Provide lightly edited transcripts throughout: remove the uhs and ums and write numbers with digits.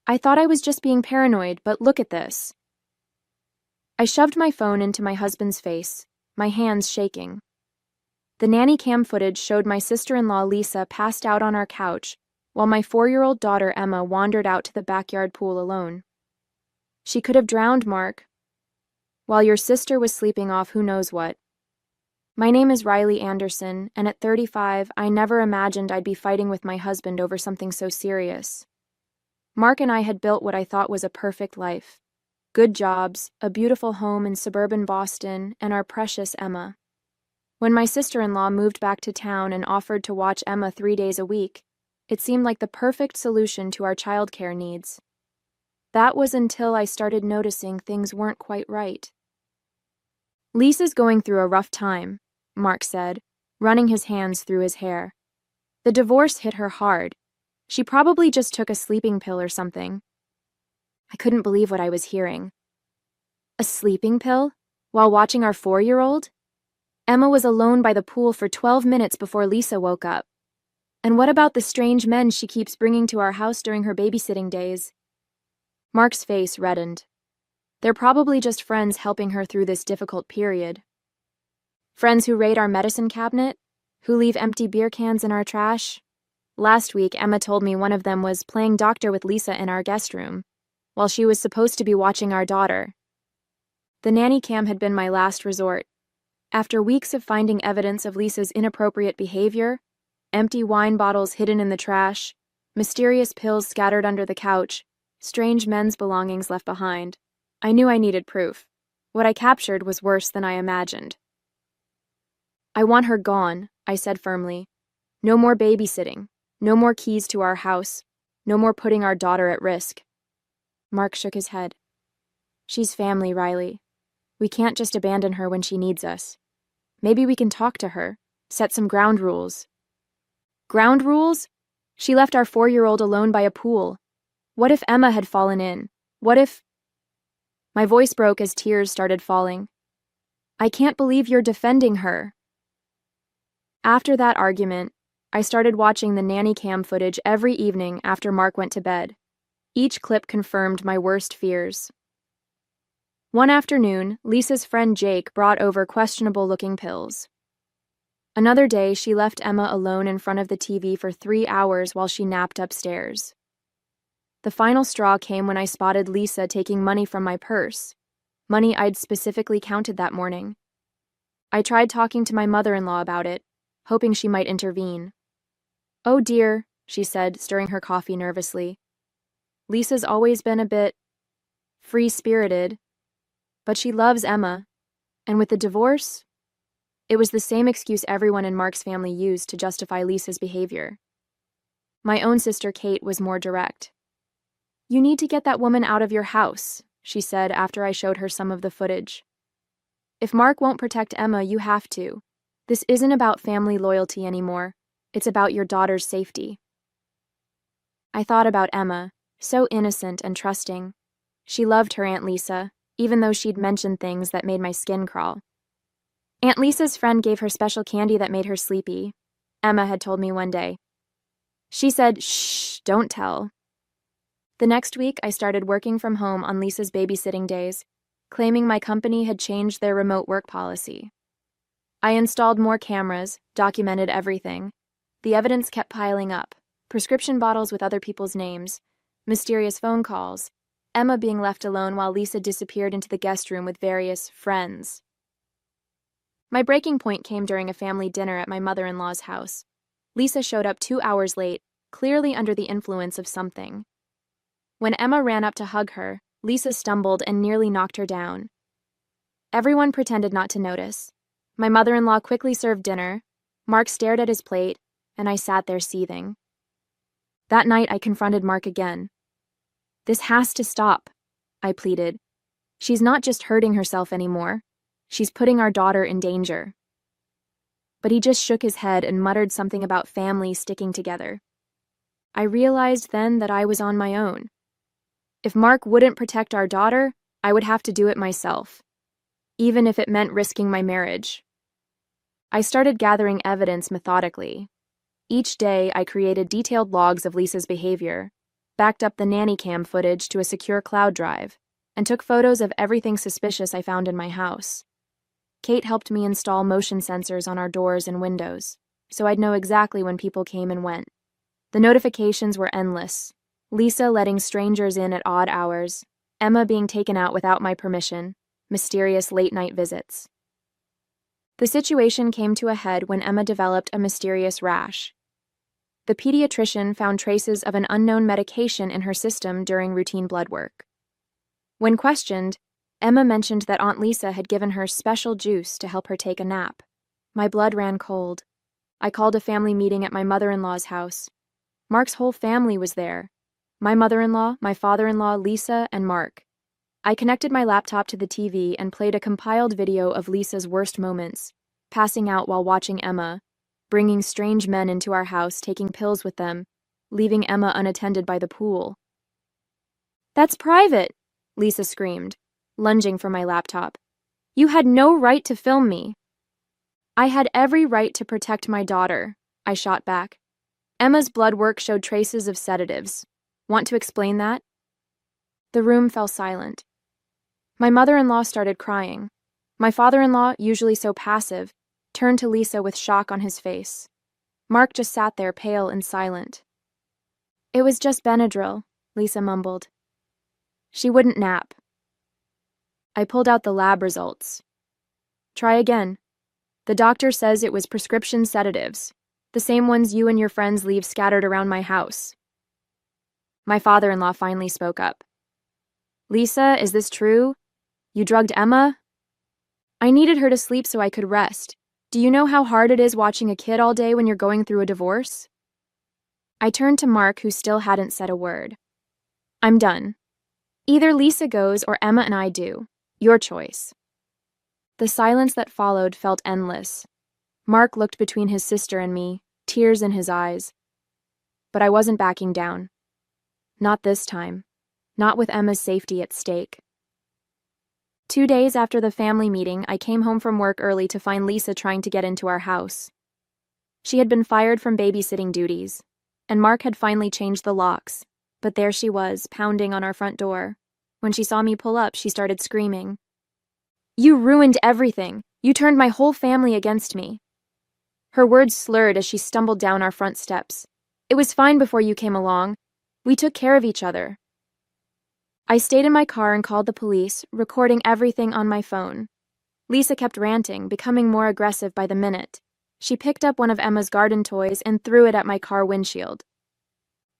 I thought I was just being paranoid, but look at this. I shoved my phone into my husband's face, my hands shaking. The nanny cam footage showed my sister-in-law Lisa passed out on our couch, while my 4-year-old daughter Emma wandered out to the backyard pool alone. She could have drowned, Mark. While your sister was sleeping off who knows what. My name is Riley Anderson, and at 35, I never imagined I'd be fighting with my husband over something so serious. Mark and I had built what I thought was a perfect life. Good jobs, a beautiful home in suburban Boston, and our precious Emma. When my sister-in-law moved back to town and offered to watch Emma 3 days a week, it seemed like the perfect solution to our childcare needs. That was until I started noticing things weren't quite right. Lisa's going through a rough time, Mark said, running his hands through his hair. The divorce hit her hard. She probably just took a sleeping pill or something. I couldn't believe what I was hearing. A sleeping pill? While watching our 4-year-old? Emma was alone by the pool for 12 minutes before Lisa woke up. And what about the strange men she keeps bringing to our house during her babysitting days? Mark's face reddened. They're probably just friends helping her through this difficult period. Friends who raid our medicine cabinet? Who leave empty beer cans in our trash? Last week, Emma told me one of them was playing doctor with Lisa in our guest room, while she was supposed to be watching our daughter. The nanny cam had been my last resort. After weeks of finding evidence of Lisa's inappropriate behavior, empty wine bottles hidden in the trash, mysterious pills scattered under the couch, strange men's belongings left behind, I knew I needed proof. What I captured was worse than I imagined. I want her gone, I said firmly. No more babysitting. No more keys to our house. No more putting our daughter at risk. Mark shook his head. She's family, Riley. We can't just abandon her when she needs us. Maybe we can talk to her, set some ground rules. Ground rules? She left our 4-year-old alone by a pool. What if Emma had fallen in? What if... My voice broke as tears started falling. I can't believe you're defending her. After that argument, I started watching the nanny cam footage every evening after Mark went to bed. Each clip confirmed my worst fears. One afternoon, Lisa's friend Jake brought over questionable-looking pills. Another day, she left Emma alone in front of the TV for 3 hours while she napped upstairs. The final straw came when I spotted Lisa taking money from my purse, money I'd specifically counted that morning. I tried talking to my mother-in-law about it, hoping she might intervene. Oh dear, she said, stirring her coffee nervously. Lisa's always been a bit free-spirited, but she loves Emma, and with the divorce, it was the same excuse everyone in Mark's family used to justify Lisa's behavior. My own sister Kate was more direct. You need to get that woman out of your house, she said after I showed her some of the footage. If Mark won't protect Emma, you have to. This isn't about family loyalty anymore. It's about your daughter's safety. I thought about Emma, so innocent and trusting. She loved her Aunt Lisa, even though she'd mentioned things that made my skin crawl. Aunt Lisa's friend gave her special candy that made her sleepy, Emma had told me one day. She said, "Shh, don't tell." The next week, I started working from home on Lisa's babysitting days, claiming my company had changed their remote work policy. I installed more cameras, documented everything. The evidence kept piling up. Prescription bottles with other people's names, mysterious phone calls, Emma being left alone while Lisa disappeared into the guest room with various friends. My breaking point came during a family dinner at my mother-in-law's house. Lisa showed up 2 hours late, clearly under the influence of something. When Emma ran up to hug her, Lisa stumbled and nearly knocked her down. Everyone pretended not to notice. My mother-in-law quickly served dinner, Mark stared at his plate, and I sat there seething. That night, I confronted Mark again. This has to stop, I pleaded. She's not just hurting herself anymore. She's putting our daughter in danger. But he just shook his head and muttered something about family sticking together. I realized then that I was on my own. If Mark wouldn't protect our daughter, I would have to do it myself, even if it meant risking my marriage. I started gathering evidence methodically. Each day, I created detailed logs of Lisa's behavior, backed up the nanny cam footage to a secure cloud drive, and took photos of everything suspicious I found in my house. Kate helped me install motion sensors on our doors and windows, so I'd know exactly when people came and went. The notifications were endless. Lisa letting strangers in at odd hours, Emma being taken out without my permission, mysterious late-night visits. The situation came to a head when Emma developed a mysterious rash. The pediatrician found traces of an unknown medication in her system during routine blood work. When questioned, Emma mentioned that Aunt Lisa had given her special juice to help her take a nap. My blood ran cold. I called a family meeting at my mother-in-law's house. Mark's whole family was there. My mother-in-law, my father-in-law, Lisa, and Mark. I connected my laptop to the TV and played a compiled video of Lisa's worst moments, passing out while watching Emma, bringing strange men into our house, taking pills with them, leaving Emma unattended by the pool. "That's private," Lisa screamed, lunging for my laptop. "You had no right to film me." "I had every right to protect my daughter," I shot back. "Emma's blood work showed traces of sedatives. Want to explain that?" The room fell silent. My mother-in-law started crying. My father-in-law, usually so passive, turned to Lisa with shock on his face. Mark just sat there, pale and silent. "It was just Benadryl," Lisa mumbled. "She wouldn't nap." I pulled out the lab results. "Try again. The doctor says it was prescription sedatives, the same ones you and your friends leave scattered around my house." My father-in-law finally spoke up. "Lisa, is this true? You drugged Emma?" "I needed her to sleep so I could rest. Do you know how hard it is watching a kid all day when you're going through a divorce?" I turned to Mark, who still hadn't said a word. "I'm done. Either Lisa goes or Emma and I do. Your choice." The silence that followed felt endless. Mark looked between his sister and me, tears in his eyes. But I wasn't backing down. Not this time. Not with Emma's safety at stake. 2 days after the family meeting, I came home from work early to find Lisa trying to get into our house. She had been fired from babysitting duties, and Mark had finally changed the locks, but there she was, pounding on our front door. When she saw me pull up, she started screaming. "You ruined everything. You turned my whole family against me." Her words slurred as she stumbled down our front steps. "It was fine before you came along. We took care of each other." I stayed in my car and called the police, recording everything on my phone. Lisa kept ranting, becoming more aggressive by the minute. She picked up one of Emma's garden toys and threw it at my car windshield.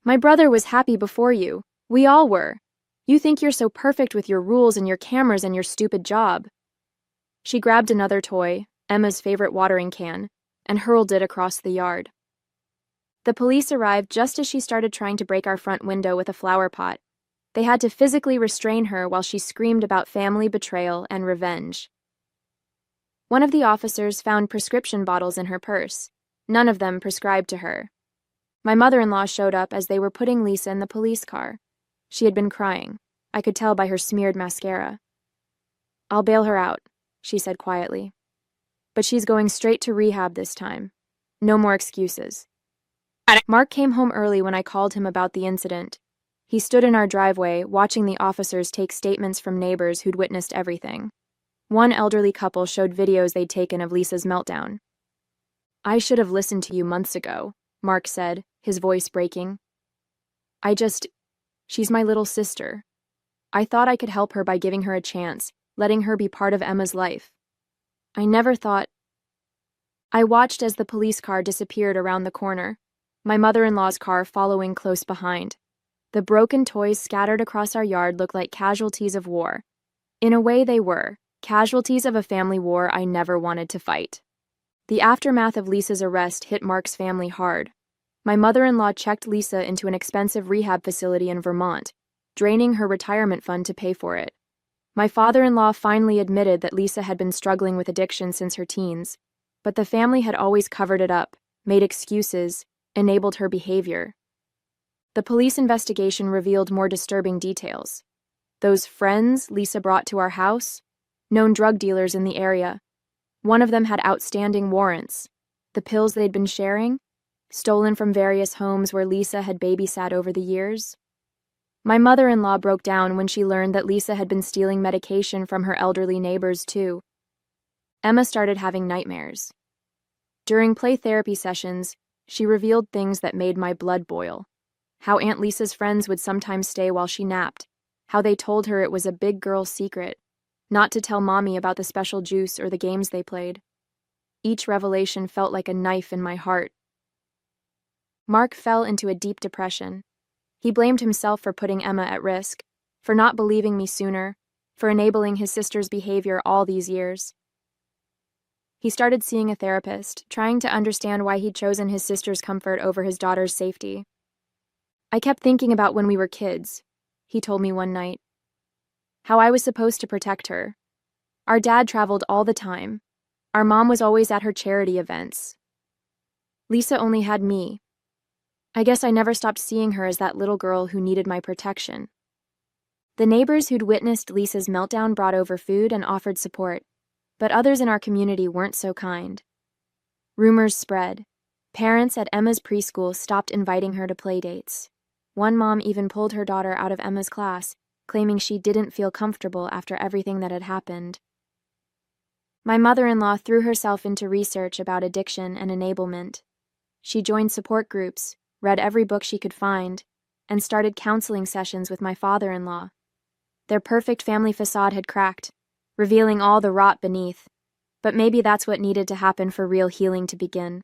"My brother was happy before you. We all were. You think you're so perfect with your rules and your cameras and your stupid job." She grabbed another toy, Emma's favorite watering can, and hurled it across the yard. The police arrived just as she started trying to break our front window with a flower pot. They had to physically restrain her while she screamed about family betrayal and revenge. One of the officers found prescription bottles in her purse. None of them prescribed to her. My mother-in-law showed up as they were putting Lisa in the police car. She had been crying. I could tell by her smeared mascara. "I'll bail her out," she said quietly. "But she's going straight to rehab this time. No more excuses." Mark came home early when I called him about the incident. He stood in our driveway, watching the officers take statements from neighbors who'd witnessed everything. One elderly couple showed videos they'd taken of Lisa's meltdown. "I should have listened to you months ago," Mark said, his voice breaking. She's my little sister. I thought I could help her by giving her a chance, letting her be part of Emma's life. I never thought." I watched as the police car disappeared around the corner, my mother-in-law's car following close behind. The broken toys scattered across our yard looked like casualties of war. In a way they were, casualties of a family war I never wanted to fight. The aftermath of Lisa's arrest hit Mark's family hard. My mother-in-law checked Lisa into an expensive rehab facility in Vermont, draining her retirement fund to pay for it. My father-in-law finally admitted that Lisa had been struggling with addiction since her teens, but the family had always covered it up, made excuses, enabled her behavior. The police investigation revealed more disturbing details. Those friends Lisa brought to our house, known drug dealers in the area. One of them had outstanding warrants. The pills they'd been sharing, stolen from various homes where Lisa had babysat over the years. My mother-in-law broke down when she learned that Lisa had been stealing medication from her elderly neighbors, too. Emma started having nightmares. During play therapy sessions, she revealed things that made my blood boil. How Aunt Lisa's friends would sometimes stay while she napped. How they told her it was a big girl's secret, not to tell Mommy about the special juice or the games they played. Each revelation felt like a knife in my heart. Mark fell into a deep depression. He blamed himself for putting Emma at risk, for not believing me sooner, for enabling his sister's behavior all these years. He started seeing a therapist, trying to understand why he'd chosen his sister's comfort over his daughter's safety. I kept thinking about when we were kids, he told me one night. How I was supposed to protect her. Our dad traveled all the time. Our mom was always at her charity events. Lisa only had me. I guess I never stopped seeing her as that little girl who needed my protection. The neighbors who'd witnessed Lisa's meltdown brought over food and offered support, but others in our community weren't so kind. Rumors spread. Parents at Emma's preschool stopped inviting her to play dates. One mom even pulled her daughter out of Emma's class, claiming she didn't feel comfortable after everything that had happened. My mother-in-law threw herself into research about addiction and enablement. She joined support groups, read every book she could find, and started counseling sessions with my father-in-law. Their perfect family facade had cracked, revealing all the rot beneath, but maybe that's what needed to happen for real healing to begin.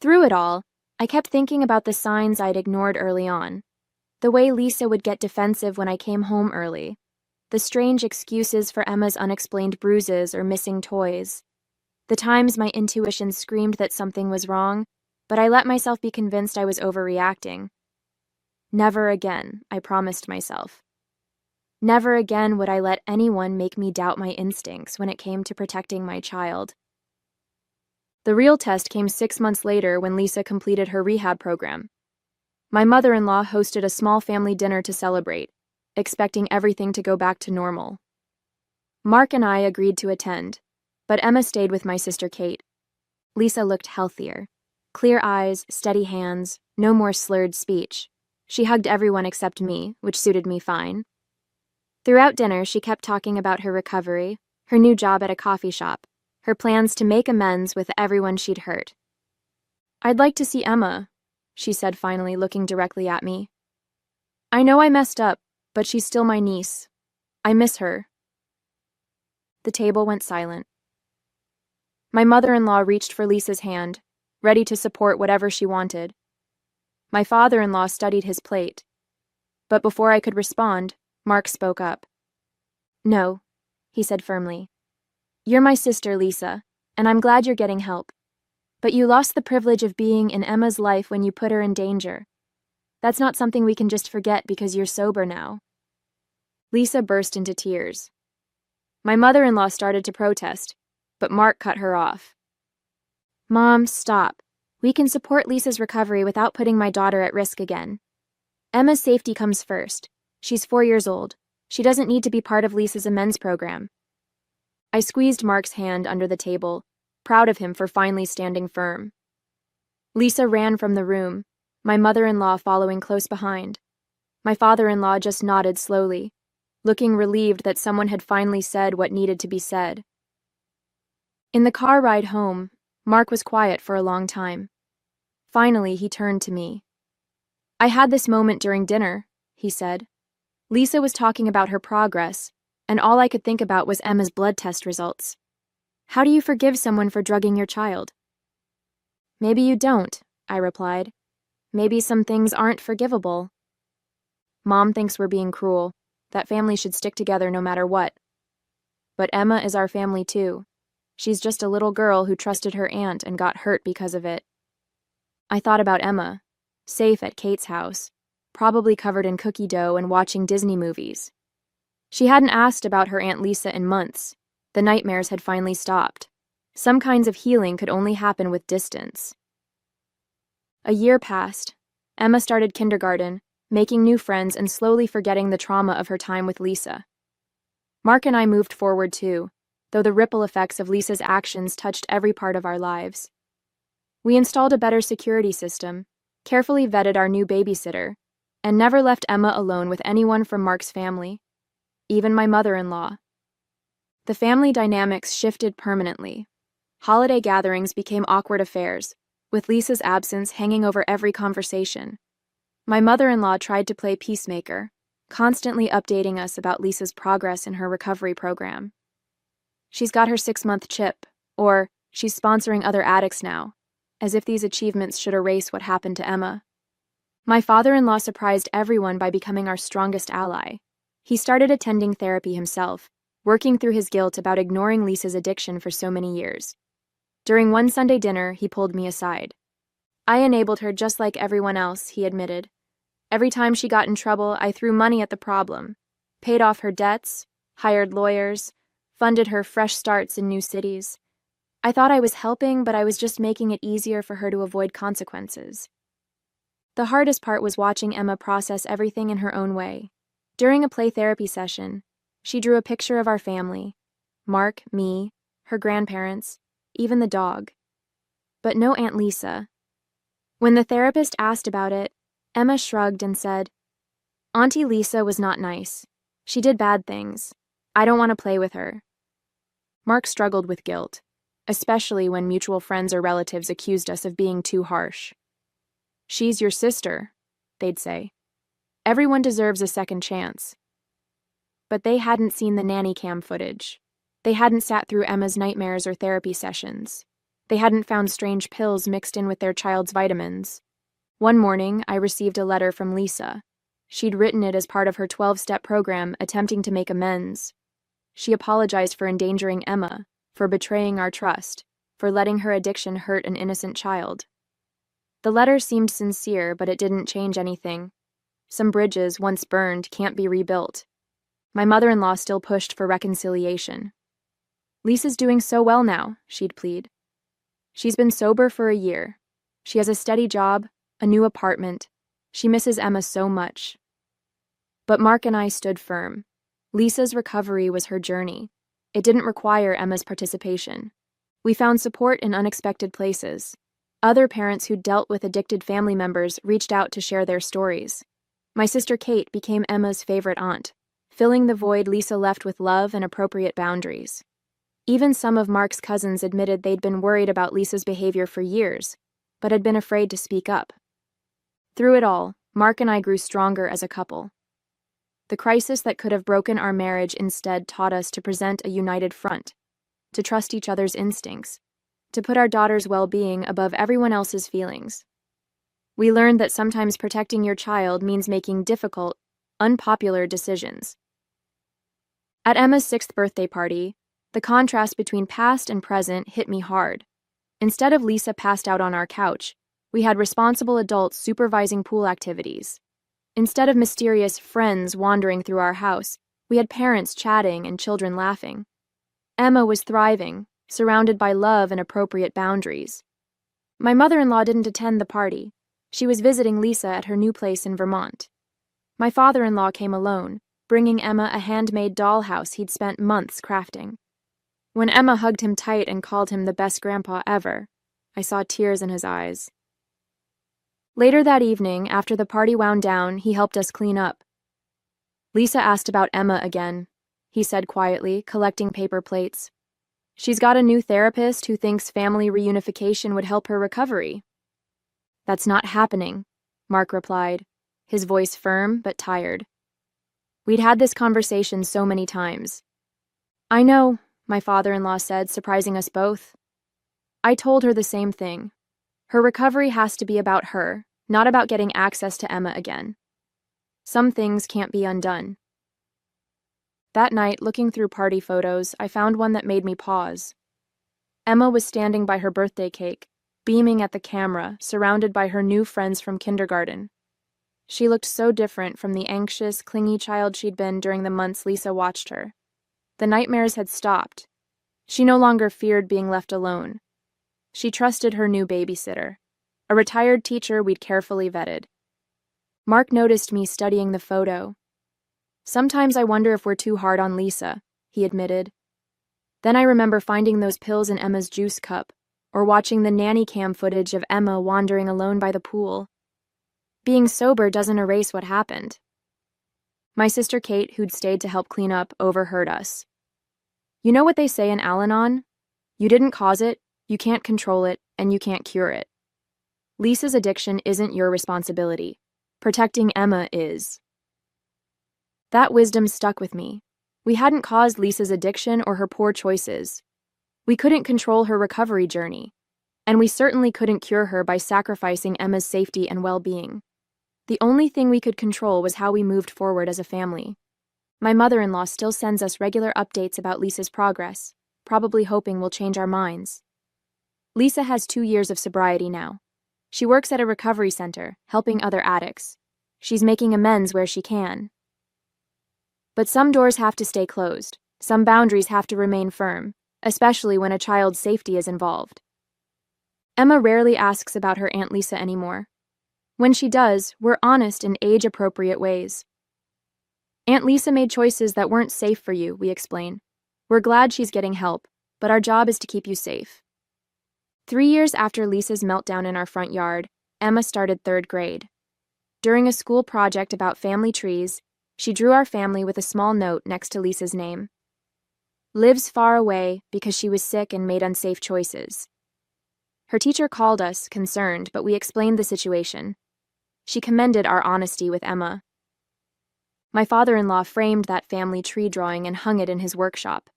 Through it all, I kept thinking about the signs I'd ignored early on. The way Lisa would get defensive when I came home early. The strange excuses for Emma's unexplained bruises or missing toys. The times my intuition screamed that something was wrong, but I let myself be convinced I was overreacting. Never again, I promised myself. Never again would I let anyone make me doubt my instincts when it came to protecting my child. The real test came 6 months later when Lisa completed her rehab program. My mother-in-law hosted a small family dinner to celebrate, expecting everything to go back to normal. Mark and I agreed to attend, but Emma stayed with my sister Kate. Lisa looked healthier. Clear eyes, steady hands, no more slurred speech. She hugged everyone except me, which suited me fine. Throughout dinner, she kept talking about her recovery, her new job at a coffee shop, her plans to make amends with everyone she'd hurt. "I'd like to see Emma," she said finally, looking directly at me. "I know I messed up, but she's still my niece. I miss her." The table went silent. My mother-in-law reached for Lisa's hand, ready to support whatever she wanted. My father-in-law studied his plate. But before I could respond, Mark spoke up. "No," he said firmly. "You're my sister, Lisa, and I'm glad you're getting help. But you lost the privilege of being in Emma's life when you put her in danger. That's not something we can just forget because you're sober now." Lisa burst into tears. My mother-in-law started to protest, but Mark cut her off. "Mom, stop. We can support Lisa's recovery without putting my daughter at risk again. Emma's safety comes first. She's 4 years old. She doesn't need to be part of Lisa's amends program." I squeezed Mark's hand under the table, proud of him for finally standing firm. Lisa ran from the room, my mother-in-law following close behind. My father-in-law just nodded slowly, looking relieved that someone had finally said what needed to be said. In the car ride home, Mark was quiet for a long time. Finally, he turned to me. "I had this moment during dinner," he said. "Lisa was talking about her progress, and all I could think about was Emma's blood test results. How do you forgive someone for drugging your child?" "Maybe you don't," I replied. "Maybe some things aren't forgivable." "Mom thinks we're being cruel, that families should stick together no matter what. But Emma is our family too. She's just a little girl who trusted her aunt and got hurt because of it." I thought about Emma, safe at Kate's house, probably covered in cookie dough and watching Disney movies. She hadn't asked about her Aunt Lisa in months. The nightmares had finally stopped. Some kinds of healing could only happen with distance. A year passed. Emma started kindergarten, making new friends and slowly forgetting the trauma of her time with Lisa. Mark and I moved forward too, though the ripple effects of Lisa's actions touched every part of our lives. We installed a better security system, carefully vetted our new babysitter, and never left Emma alone with anyone from Mark's family, even my mother-in-law. The family dynamics shifted permanently. Holiday gatherings became awkward affairs, with Lisa's absence hanging over every conversation. My mother-in-law tried to play peacemaker, constantly updating us about Lisa's progress in her recovery program. She's got her 6-month chip, or she's sponsoring other addicts now, as if these achievements should erase what happened to Emma. My father-in-law surprised everyone by becoming our strongest ally. He started attending therapy himself, working through his guilt about ignoring Lisa's addiction for so many years. During one Sunday dinner, he pulled me aside. I enabled her just like everyone else, he admitted. Every time she got in trouble, I threw money at the problem, paid off her debts, hired lawyers, funded her fresh starts in new cities. I thought I was helping, but I was just making it easier for her to avoid consequences. The hardest part was watching Emma process everything in her own way. During a play therapy session, she drew a picture of our family: Mark, me, her grandparents, even the dog. But no Aunt Lisa. When the therapist asked about it, Emma shrugged and said, "Auntie Lisa was not nice. She did bad things. I don't want to play with her." Mark struggled with guilt, especially when mutual friends or relatives accused us of being too harsh. "She's your sister," they'd say. "Everyone deserves a second chance." But they hadn't seen the nanny cam footage. They hadn't sat through Emma's nightmares or therapy sessions. They hadn't found strange pills mixed in with their child's vitamins. One morning, I received a letter from Lisa. She'd written it as part of her 12-step program attempting to make amends. She apologized for endangering Emma, for betraying our trust, for letting her addiction hurt an innocent child. The letter seemed sincere, but it didn't change anything. Some bridges, once burned, can't be rebuilt. My mother-in-law still pushed for reconciliation. "Lisa's doing so well now," she'd plead. "She's been sober for a year. She has a steady job, a new apartment. She misses Emma so much." But Mark and I stood firm. Lisa's recovery was her journey. It didn't require Emma's participation. We found support in unexpected places. Other parents who dealt with addicted family members reached out to share their stories. My sister Kate became Emma's favorite aunt, filling the void Lisa left with love and appropriate boundaries. Even some of Mark's cousins admitted they'd been worried about Lisa's behavior for years, but had been afraid to speak up. Through it all, Mark and I grew stronger as a couple. The crisis that could have broken our marriage instead taught us to present a united front, to trust each other's instincts, to put our daughter's well-being above everyone else's feelings. We learned that sometimes protecting your child means making difficult, unpopular decisions. At Emma's 6th birthday party, the contrast between past and present hit me hard. Instead of Lisa passed out on our couch, we had responsible adults supervising pool activities. Instead of mysterious friends wandering through our house, we had parents chatting and children laughing. Emma was thriving, surrounded by love and appropriate boundaries. My mother-in-law didn't attend the party. She was visiting Lisa at her new place in Vermont. My father-in-law came alone, bringing Emma a handmade dollhouse he'd spent months crafting. When Emma hugged him tight and called him the best grandpa ever, I saw tears in his eyes. Later that evening, after the party wound down, he helped us clean up. "Lisa asked about Emma again," he said quietly, collecting paper plates. "She's got a new therapist who thinks family reunification would help her recovery." "That's not happening," Mark replied, his voice firm but tired. We'd had this conversation so many times. "I know," my father-in-law said, surprising us both. I told her the same thing. Her recovery has to be about her, not about getting access to Emma again. Some things can't be undone. That night, looking through party photos, I found one that made me pause. Emma was standing by her birthday cake, beaming at the camera, surrounded by her new friends from kindergarten. She looked so different from the anxious, clingy child she'd been during the months Lisa watched her. The nightmares had stopped. She no longer feared being left alone. She trusted her new babysitter, a retired teacher we'd carefully vetted. Mark noticed me studying the photo. "Sometimes I wonder if we're too hard on Lisa," he admitted. Then I remember finding those pills in Emma's juice cup, or watching the nanny cam footage of Emma wandering alone by the pool. Being sober doesn't erase what happened. My sister Kate, who'd stayed to help clean up, overheard us. You know what they say in Al-Anon? You didn't cause it, you can't control it, and you can't cure it. Lisa's addiction isn't your responsibility. Protecting Emma is. That wisdom stuck with me. We hadn't caused Lisa's addiction or her poor choices. We couldn't control her recovery journey, and we certainly couldn't cure her by sacrificing Emma's safety and well-being. The only thing we could control was how we moved forward as a family. My mother-in-law still sends us regular updates about Lisa's progress, probably hoping we'll change our minds. Lisa has 2 years of sobriety now. She works at a recovery center, helping other addicts. She's making amends where she can. But some doors have to stay closed. Some boundaries have to remain firm, especially when a child's safety is involved. Emma rarely asks about her Aunt Lisa anymore. When she does, we're honest in age-appropriate ways. Aunt Lisa made choices that weren't safe for you, we explain. We're glad she's getting help, but our job is to keep you safe. 3 years after Lisa's meltdown in our front yard, Emma started 3rd grade. During a school project about family trees, she drew our family with a small note next to Lisa's name. Lives far away because she was sick and made unsafe choices. Her teacher called us, concerned, but we explained the situation. She commended our honesty with Emma. My father-in-law framed that family tree drawing and hung it in his workshop.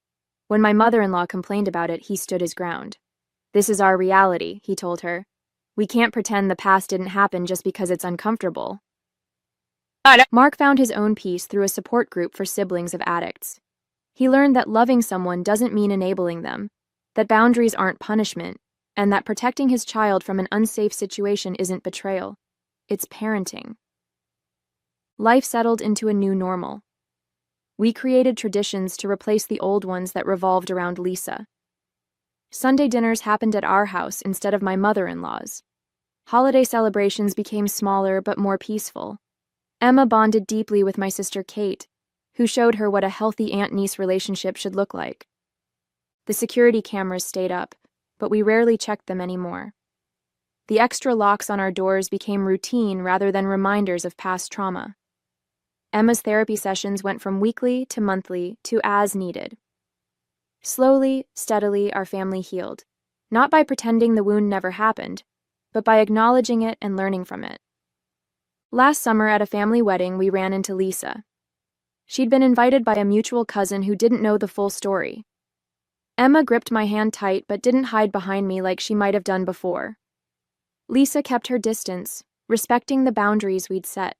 When my mother-in-law complained about it, he stood his ground. This is our reality, he told her. We can't pretend the past didn't happen just because it's uncomfortable. Mark found his own peace through a support group for siblings of addicts. He learned that loving someone doesn't mean enabling them, that boundaries aren't punishment, and that protecting his child from an unsafe situation isn't betrayal. It's parenting. Life settled into a new normal. We created traditions to replace the old ones that revolved around Lisa. Sunday dinners happened at our house instead of my mother-in-law's. Holiday celebrations became smaller but more peaceful. Emma bonded deeply with my sister Kate, who showed her what a healthy aunt-niece relationship should look like. The security cameras stayed up, but we rarely checked them anymore. The extra locks on our doors became routine rather than reminders of past trauma. Emma's therapy sessions went from weekly to monthly to as needed. Slowly, steadily, our family healed, not by pretending the wound never happened, but by acknowledging it and learning from it. Last summer at a family wedding, we ran into Lisa. She'd been invited by a mutual cousin who didn't know the full story. Emma gripped my hand tight but didn't hide behind me like she might have done before. Lisa kept her distance, respecting the boundaries we'd set.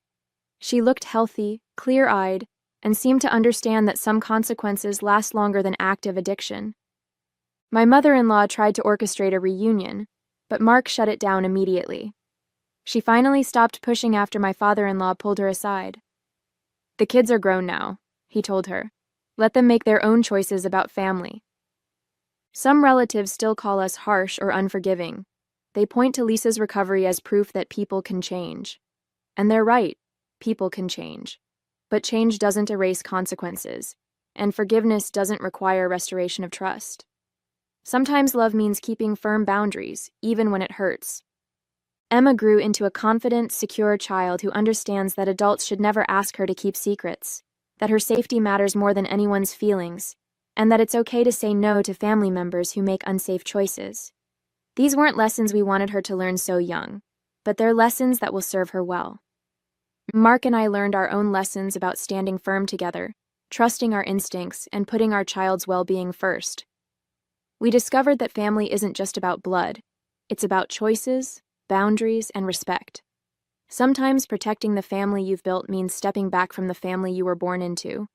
She looked healthy, clear-eyed, and seemed to understand that some consequences last longer than active addiction. My mother-in-law tried to orchestrate a reunion, but Mark shut it down immediately. She finally stopped pushing after my father-in-law pulled her aside. The kids are grown now, he told her. Let them make their own choices about family. Some relatives still call us harsh or unforgiving. They point to Lisa's recovery as proof that people can change. And they're right, people can change. But change doesn't erase consequences, and forgiveness doesn't require restoration of trust. Sometimes love means keeping firm boundaries, even when it hurts. Emma grew into a confident, secure child who understands that adults should never ask her to keep secrets, that her safety matters more than anyone's feelings, and that it's okay to say no to family members who make unsafe choices. These weren't lessons we wanted her to learn so young, but they're lessons that will serve her well. Mark and I learned our own lessons about standing firm together, trusting our instincts, and putting our child's well-being first. We discovered that family isn't just about blood. It's about choices, boundaries, and respect. Sometimes protecting the family you've built means stepping back from the family you were born into.